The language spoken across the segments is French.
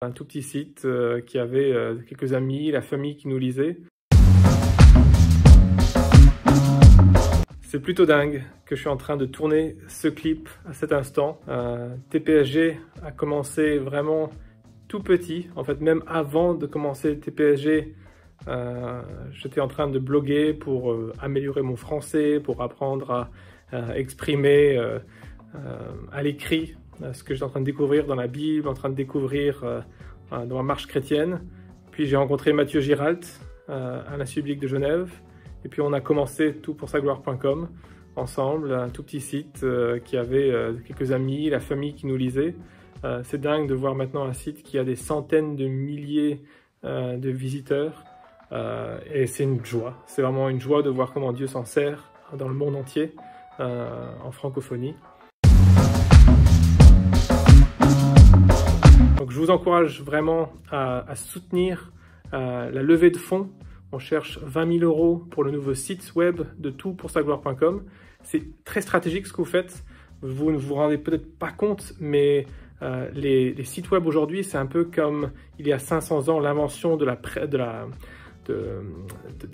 Un tout petit site qui avait quelques amis, la famille qui nous lisait. C'est plutôt dingue que je suis en train de tourner ce clip à cet instant. TPSG a commencé vraiment tout petit. En fait, même avant de commencer TPSG, j'étais en train de bloguer pour améliorer mon français, pour apprendre à exprimer à l'écrit ce que j'étais en train de découvrir dans la Bible, en train de découvrir dans ma marche chrétienne. Puis j'ai rencontré Mathieu Giralt à l'Institut biblique de Genève. Et puis on a commencé toutpoursagloire.com ensemble, un tout petit site qui avait quelques amis, la famille qui nous lisait. C'est dingue de voir maintenant un site qui a des centaines de milliers de visiteurs. Et c'est une joie, c'est vraiment une joie de voir comment Dieu s'en sert dans le monde entier, en francophonie. Donc je vous encourage vraiment à soutenir la levée de fonds. On cherche 20 000 € pour le nouveau site web de toutpoursagloire.com. C'est très stratégique ce que vous faites. Vous ne vous rendez peut-être pas compte, mais les sites web aujourd'hui, c'est un peu comme il y a 500 ans, l'invention des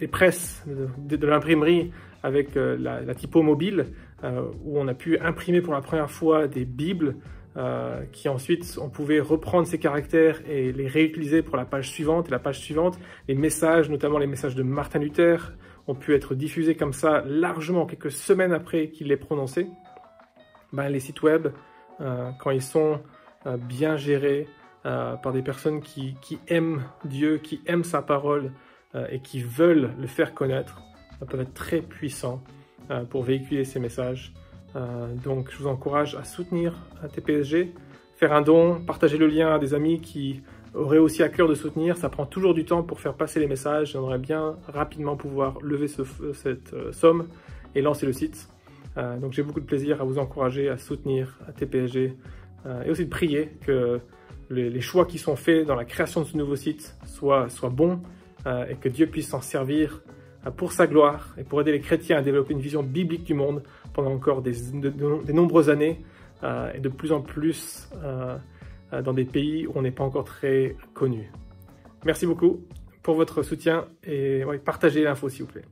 presses, de l'imprimerie avec la typo mobile, où on a pu imprimer pour la première fois des bibles, qui ensuite on pouvait reprendre ces caractères et les réutiliser pour la page suivante et la page suivante. Les messages, notamment les messages de Martin Luther, ont pu être diffusés comme ça largement quelques semaines après qu'il les prononçait. Les sites web, quand ils sont bien gérés par des personnes qui aiment Dieu, qui aiment sa parole et qui veulent le faire connaître, peuvent être très puissants pour véhiculer ces messages. Donc je vous encourage à soutenir TPSG, faire un don, partager le lien à des amis qui auraient aussi à cœur de soutenir. Ça prend toujours du temps pour faire passer les messages. J'aimerais bien rapidement pouvoir lever cette somme et lancer le site. Donc j'ai beaucoup de plaisir à vous encourager à soutenir TPSG et aussi de prier que les choix qui sont faits dans la création de ce nouveau site soient bons et que Dieu puisse s'en servir pour sa gloire et pour aider les chrétiens à développer une vision biblique du monde pendant encore des nombreuses années et de plus en plus dans des pays où on n'est pas encore très connu. Merci beaucoup pour votre soutien et partagez l'info s'il vous plaît.